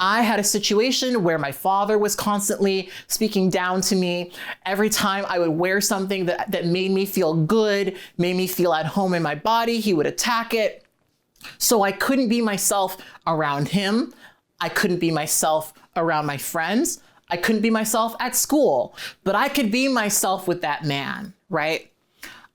I had a situation where my father was constantly speaking down to me. Every time I would wear something that made me feel good, made me feel at home in my body, he would attack it. So I couldn't be myself around him. I couldn't be myself around my friends. I couldn't be myself at school, but I could be myself with that man, right?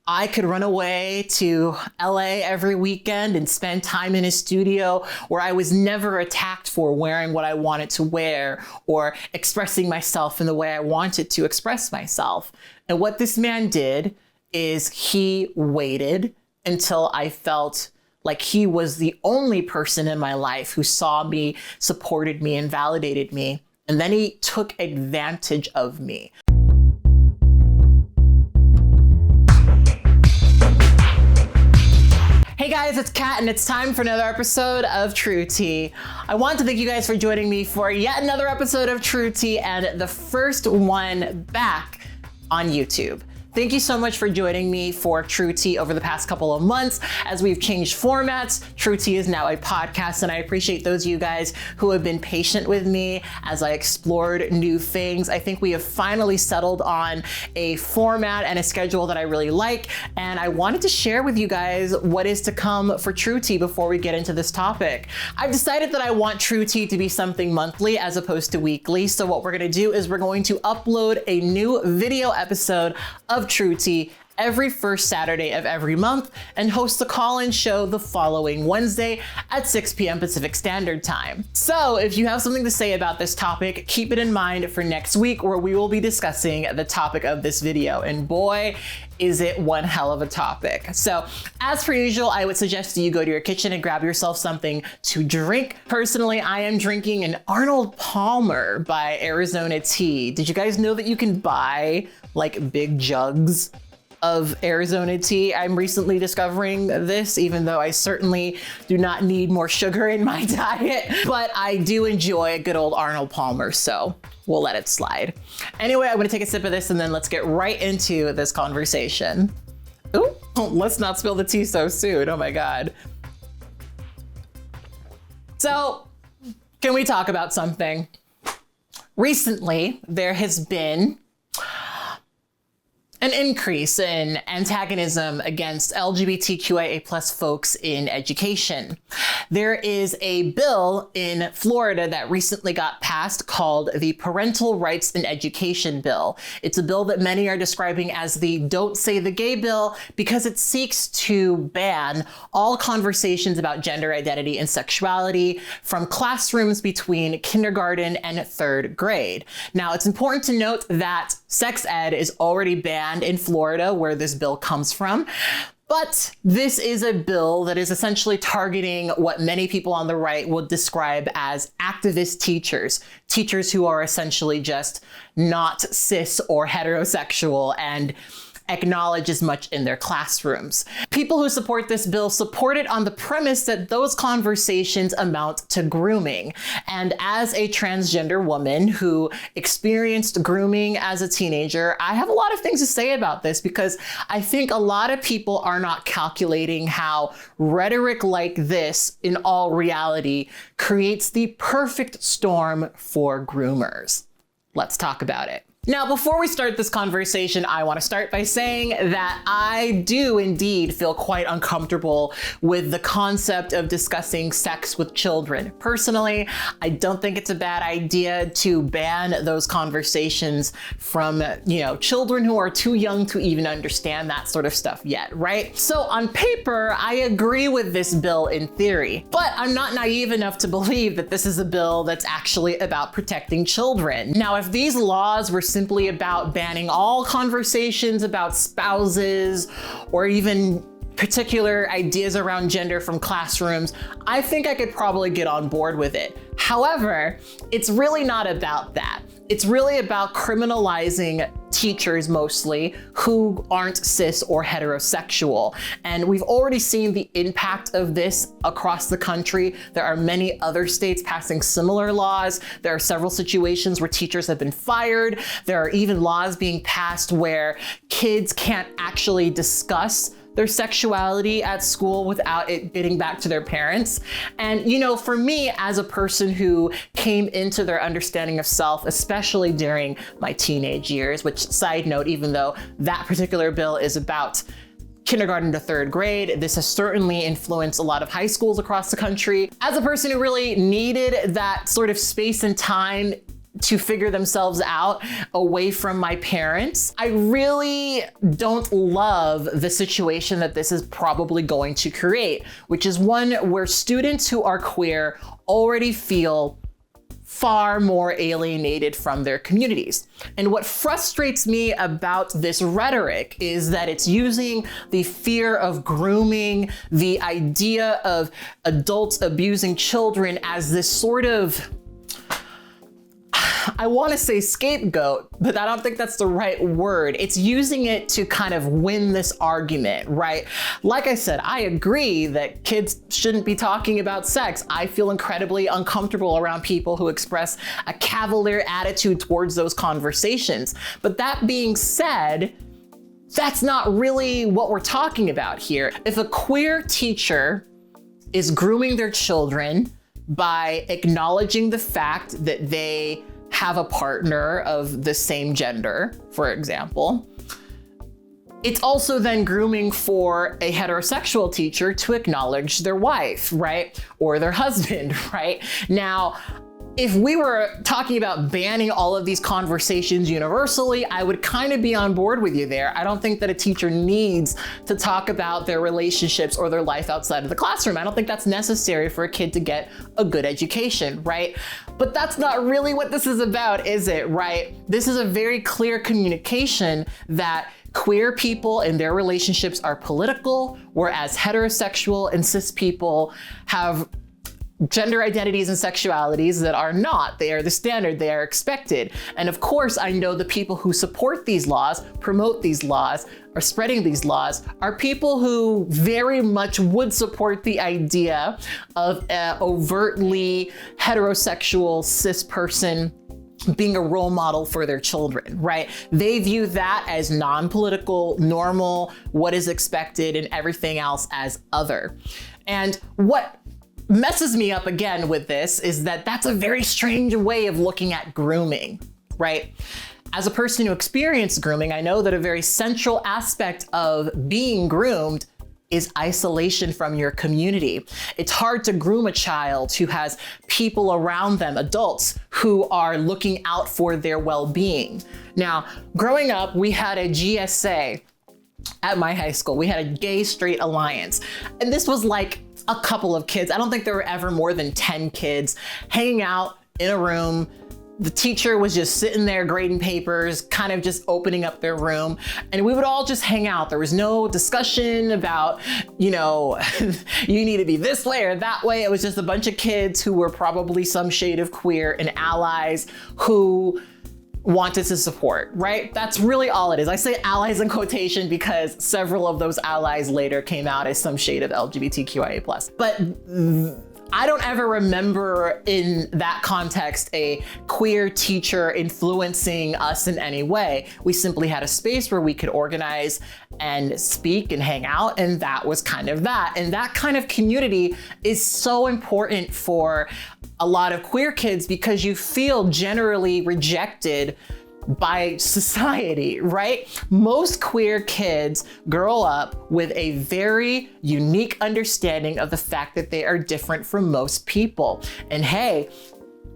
I could run away to LA every weekend and spend time in his studio where I was never attacked for wearing what I wanted to wear or expressing myself in the way I wanted to express myself. And what this man did is he waited until I felt like he was the only person in my life who saw me, supported me, and validated me. And then he took advantage of me. Hey guys, it's Kat and it's time for another episode of True Tea. I want to thank you guys for joining me for yet another episode of True Tea and the first one back on YouTube. Thank you so much for joining me for True Tea over the past couple of months. As we've changed formats, True Tea is now a podcast, and I appreciate those of you guys who have been patient with me as I explored new things. I think we have finally settled on a format and a schedule that I really like, and I wanted to share with you guys what is to come for True Tea before we get into this topic. I've decided that I want True Tea to be something monthly as opposed to weekly, so what we're gonna do is we're going to upload a new video episode of True Tea every first Saturday of every month and host the call-in show the following Wednesday at 6 p.m. Pacific Standard Time. So if you have something to say about this topic, keep it in mind for next week where we will be discussing the topic of this video. And boy, is it one hell of a topic. So as per usual, I would suggest you go to your kitchen and grab yourself something to drink. Personally, I am drinking an Arnold Palmer by Arizona Tea. Did you guys know that you can buy like big jugs of Arizona tea? I'm recently discovering this, even though I certainly do not need more sugar in my diet, but I do enjoy a good old Arnold Palmer, so we'll let it slide. Anyway, I'm gonna take a sip of this and then let's get right into this conversation. Ooh, let's not spill the tea so soon, oh my God. So, can we talk about something? Recently, there has been an increase in antagonism against LGBTQIA+ folks in education. There is a bill in Florida that recently got passed called the Parental Rights in Education Bill. It's a bill that many are describing as the Don't Say the Gay bill because it seeks to ban all conversations about gender identity and sexuality from classrooms between kindergarten and third grade. Now, it's important to note that sex ed is already banned in Florida, where this bill comes from. But this is a bill that is essentially targeting what many people on the right would describe as activist teachers, teachers who are essentially just not cis or heterosexual and acknowledge as much in their classrooms. People who support this bill support it on the premise that those conversations amount to grooming. And as a transgender woman who experienced grooming as a teenager, I have a lot of things to say about this because I think a lot of people are not calculating how rhetoric like this in all reality creates the perfect storm for groomers. Let's talk about it. Now, before we start this conversation, I want to start by saying that I do indeed feel quite uncomfortable with the concept of discussing sex with children. Personally, I don't think it's a bad idea to ban those conversations from, children who are too young to even understand that sort of stuff yet, right? So on paper, I agree with this bill in theory, but I'm not naive enough to believe that this is a bill that's actually about protecting children. Now, if these laws were simply about banning all conversations about spouses or even particular ideas around gender from classrooms, I think I could probably get on board with it. However, it's really not about that. It's really about criminalizing teachers mostly who aren't cis or heterosexual. And we've already seen the impact of this across the country. There are many other states passing similar laws. There are several situations where teachers have been fired. There are even laws being passed where kids can't actually discuss their sexuality at school without it getting back to their parents. And, you know, for me, as a person who came into their understanding of self, especially during my teenage years, which, side note, even though that particular bill is about kindergarten to third grade, this has certainly influenced a lot of high schools across the country. As a person who really needed that sort of space and time to figure themselves out away from my parents, I really don't love the situation that this is probably going to create, which is one where students who are queer already feel far more alienated from their communities. And what frustrates me about this rhetoric is that it's using the fear of grooming, the idea of adults abusing children as this sort of, I want to say scapegoat, but I don't think that's the right word. It's using it to kind of win this argument, right? Like I said, I agree that kids shouldn't be talking about sex. I feel incredibly uncomfortable around people who express a cavalier attitude towards those conversations. But that being said, that's not really what we're talking about here. If a queer teacher is grooming their children by acknowledging the fact that they have a partner of the same gender, for example, it's also then grooming for a heterosexual teacher to acknowledge their wife, right? Or their husband, right? Now, if we were talking about banning all of these conversations universally, I would kind of be on board with you there. I don't think that a teacher needs to talk about their relationships or their life outside of the classroom. I don't think that's necessary for a kid to get a good education, right? But that's not really what this is about, is it, right? This is a very clear communication that queer people and their relationships are political, whereas heterosexual and cis people have gender identities and sexualities that are not. They are the standard, they are expected. And of course, I know the people who support these laws, promote these laws, are spreading these laws, are people who very much would support the idea of an overtly heterosexual cis person being a role model for their children, right? They view that as non-political, normal, what is expected, and everything else as other. And what messes me up again with this is that that's a very strange way of looking at grooming, right? As a person who experienced grooming, I know that a very central aspect of being groomed is isolation from your community. It's hard to groom a child who has people around them, adults, who are looking out for their well-being. Now, growing up, we had a GSA at my high school. We had a gay straight alliance. And this was like a couple of kids. I don't think there were ever more than 10 kids hanging out in a room. The teacher was just sitting there grading papers, kind of just opening up their room, and we would all just hang out. There was no discussion about, you know, you need to be this way or that way. It was just a bunch of kids who were probably some shade of queer and allies who wanted to support, right? That's really all it is. I say allies in quotation because several of those allies later came out as some shade of LGBTQIA+. But I don't ever remember in that context a queer teacher influencing us in any way. We simply had a space where we could organize and speak and hang out, and that was kind of that. And that kind of community is so important for a lot of queer kids because you feel generally rejected by society, right? Most queer kids grow up with a very unique understanding of the fact that they are different from most people. And hey,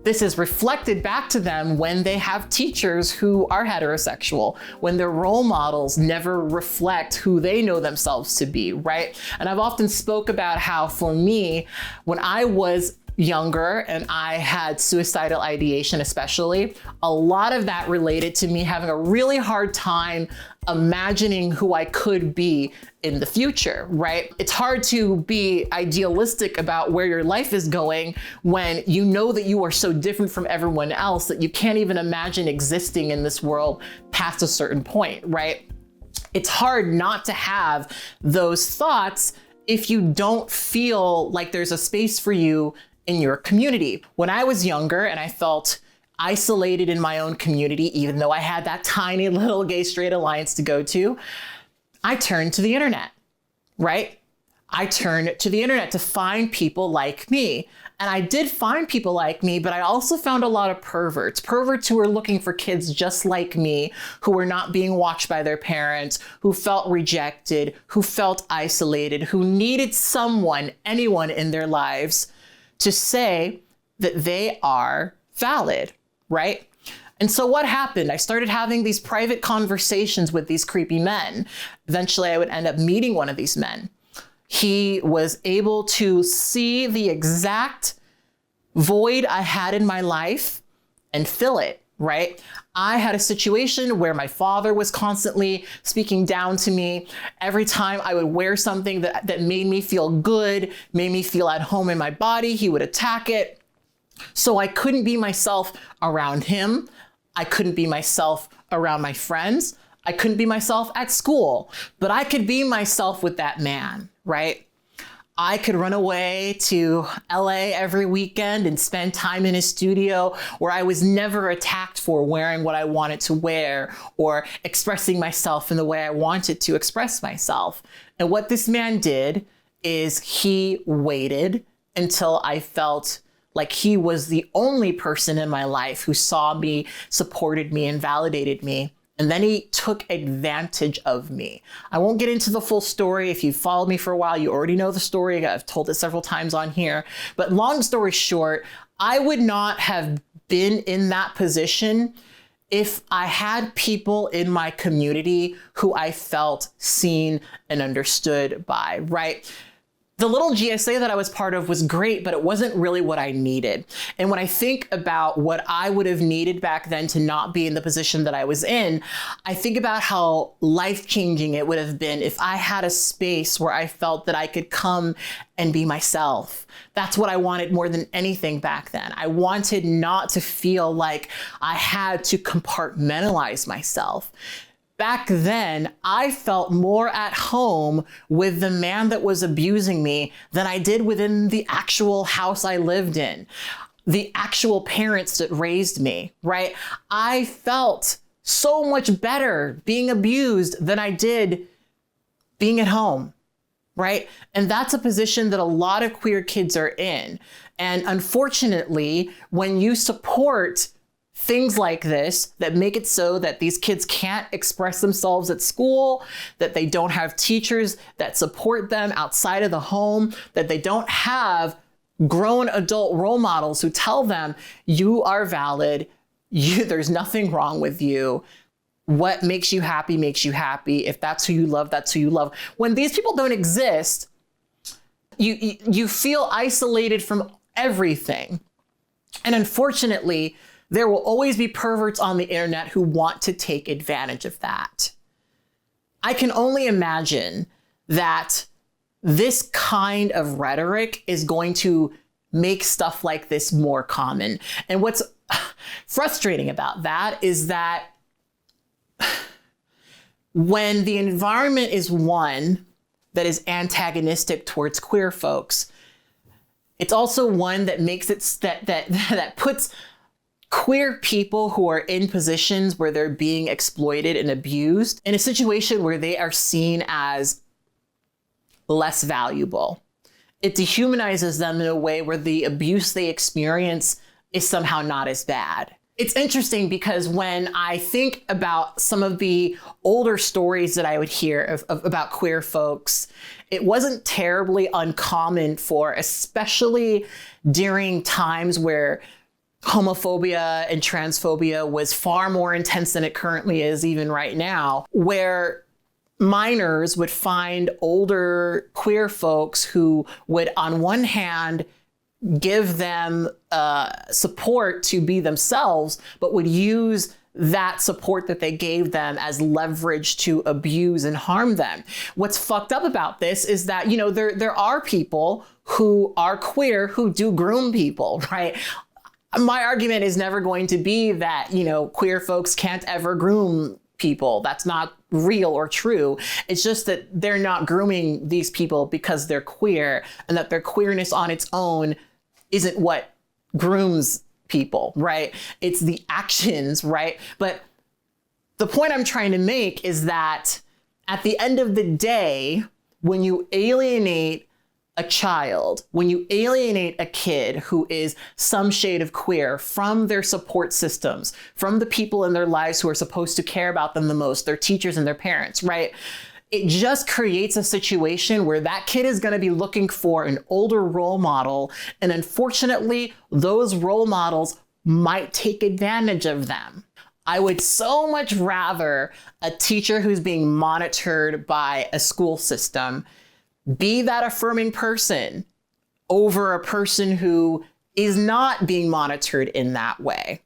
this is reflected back to them when they have teachers who are heterosexual, when their role models never reflect who they know themselves to be, right? And I've often spoke about how for me, when I was younger and I had suicidal ideation especially, a lot of that related to me having a really hard time imagining who I could be in the future, right? It's hard to be idealistic about where your life is going when you know that you are so different from everyone else that you can't even imagine existing in this world past a certain point, right? It's hard not to have those thoughts if you don't feel like there's a space for you in your community. When I was younger and I felt isolated in my own community, even though I had that tiny little gay straight alliance to go to, I turned to the internet. right? I turned to the internet to find people like me. And I did find people like me, but I also found a lot of perverts who were looking for kids just like me, who were not being watched by their parents, who felt rejected, who felt isolated, who needed someone, anyone in their lives to say that they are valid, right? And so what happened? I started having these private conversations with these creepy men. Eventually, I would end up meeting one of these men. He was able to see the exact void I had in my life and fill it, right? I had a situation where my father was constantly speaking down to me. Every time I would wear something that made me feel good, made me feel at home in my body, he would attack it. So I couldn't be myself around him. I couldn't be myself around my friends. I couldn't be myself at school, but I could be myself with that man, right? I could run away to LA every weekend and spend time in his studio where I was never attacked for wearing what I wanted to wear or expressing myself in the way I wanted to express myself. And what this man did is he waited until I felt like he was the only person in my life who saw me, supported me, and validated me. And then he took advantage of me. I won't get into the full story. If you've followed me for a while, you already know the story. I've told it several times on here. But long story short, I would not have been in that position if I had people in my community who I felt seen and understood by, right? The little GSA that I was part of was great, but it wasn't really what I needed. And when I think about what I would have needed back then to not be in the position that I was in, I think about how life-changing it would have been if I had a space where I felt that I could come and be myself. That's what I wanted more than anything back then. I wanted not to feel like I had to compartmentalize myself. Back then, I felt more at home with the man that was abusing me than I did within the actual house I lived in, the actual parents that raised me, right? I felt so much better being abused than I did being at home, right? And that's a position that a lot of queer kids are in. And unfortunately, when you support things like this that make it so that these kids can't express themselves at school, that they don't have teachers that support them outside of the home, that they don't have grown adult role models who tell them, you are valid, there's nothing wrong with you. What makes you happy makes you happy. If that's who you love, that's who you love. When these people don't exist, you feel isolated from everything. And unfortunately, there will always be perverts on the internet who want to take advantage of that. I can only imagine that this kind of rhetoric is going to make stuff like this more common. And what's frustrating about that is that when the environment is one that is antagonistic towards queer folks, it's also one that makes it that puts queer people who are in positions where they're being exploited and abused in a situation where they are seen as less valuable. It dehumanizes them in a way where the abuse they experience is somehow not as bad. It's interesting because when I think about some of the older stories that I would hear about queer folks, it wasn't terribly uncommon for, especially during times where homophobia and transphobia was far more intense than it currently is even right now, where minors would find older queer folks who would, on one hand, give them support to be themselves, but would use that support that they gave them as leverage to abuse and harm them. What's fucked up about this is that, there are people who are queer who do groom people, right? My argument is never going to be that, queer folks can't ever groom people. That's not real or true. It's just that they're not grooming these people because they're queer, and that their queerness on its own isn't what grooms people, right? It's the actions, right? But the point I'm trying to make is that at the end of the day, when you alienate a child, when you alienate a kid who is some shade of queer from their support systems, from the people in their lives who are supposed to care about them the most, their teachers and their parents, right? It just creates a situation where that kid is going to be looking for an older role model. And unfortunately, those role models might take advantage of them. I would so much rather a teacher who's being monitored by a school system be that affirming person over a person who is not being monitored in that way,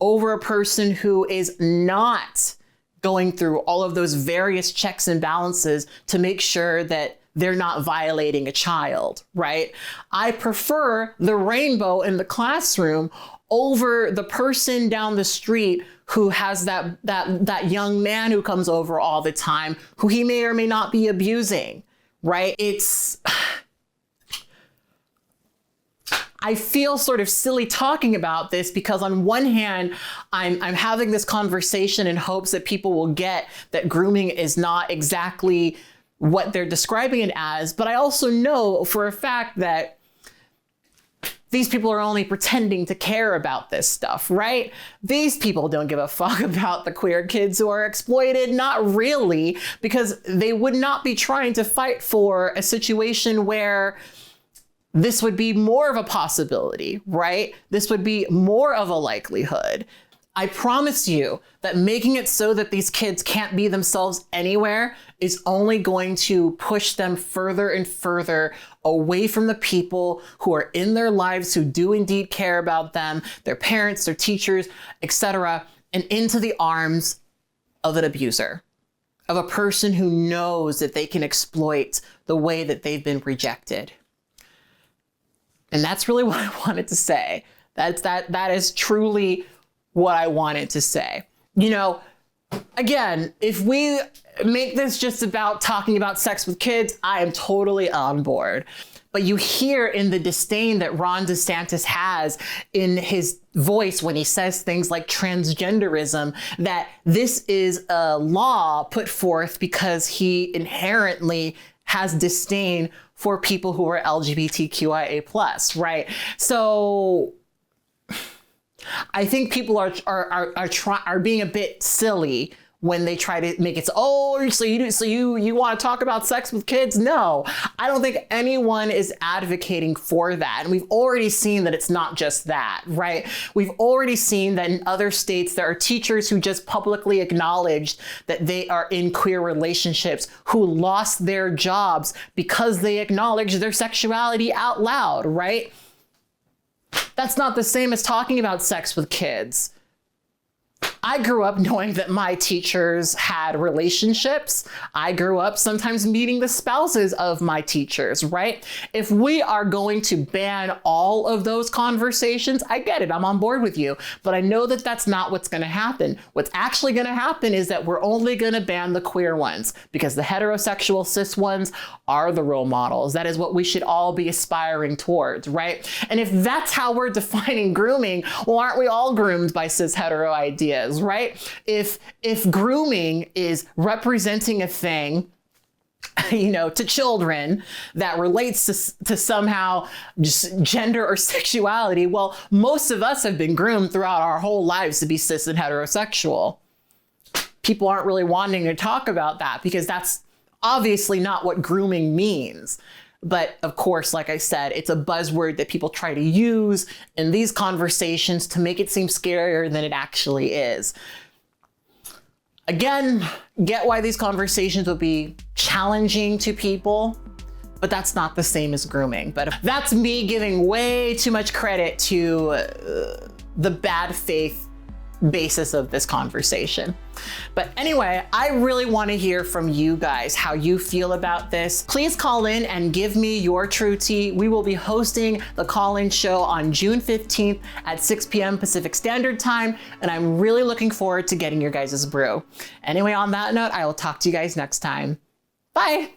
over a person who is not going through all of those various checks and balances to make sure that they're not violating a child, right? I prefer the rainbow in the classroom over the person down the street who has that young man who comes over all the time, who he may or may not be abusing, right? I feel sort of silly talking about this because on one hand, I'm having this conversation in hopes that people will get that grooming is not exactly what they're describing it as. But I also know for a fact that these people are only pretending to care about this stuff, right? These people don't give a fuck about the queer kids who are exploited. Not really, because they would not be trying to fight for a situation where this would be more of a possibility, right? This would be more of a likelihood. I promise you that making it so that these kids can't be themselves anywhere is only going to push them further and further away from the people who are in their lives, who do indeed care about them, their parents, their teachers, etc., and into the arms of an abuser, of a person who knows that they can exploit the way that they've been rejected. And that's really what I wanted to say. That is truly what I wanted to say. You know, again, if we make this just about talking about sex with kids, I am totally on board. But you hear in the disdain that Ron DeSantis has in his voice when he says things like transgenderism, that this is a law put forth because he inherently has disdain for people who are LGBTQIA+, right? So I think people are being a bit silly when they try to make it so you want to talk about sex with kids? No, I don't think anyone is advocating for that. And we've already seen that it's not just that, right? We've already seen that in other states, there are teachers who just publicly acknowledged that they are in queer relationships, who lost their jobs because they acknowledged their sexuality out loud, right? That's not the same as talking about sex with kids. I grew up knowing that my teachers had relationships. I grew up sometimes meeting the spouses of my teachers, right? If we are going to ban all of those conversations, I get it, I'm on board with you, but I know that that's not what's gonna happen. What's actually gonna happen is that we're only gonna ban the queer ones because the heterosexual cis ones are the role models. That is what we should all be aspiring towards, right? And if that's how we're defining grooming, well, aren't we all groomed by cis hetero ideas, right? If grooming is representing a thing, you know, to children that relates to somehow just gender or sexuality, well, most of us have been groomed throughout our whole lives to be cis and heterosexual. People aren't really wanting to talk about that because that's obviously not what grooming means. But of course, like I said, it's a buzzword that people try to use in these conversations to make it seem scarier than it actually is. Again, get why these conversations will be challenging to people, but that's not the same as grooming. But that's me giving way too much credit to the bad faith basis of this conversation. But anyway, I really want to hear from you guys how you feel about this. Please call in and give me your true tea. We will be hosting the call-in show on June 15th at 6 p.m. Pacific Standard Time, and I'm really looking forward to getting your guys' brew. Anyway, on that note, I will talk to you guys next time. Bye.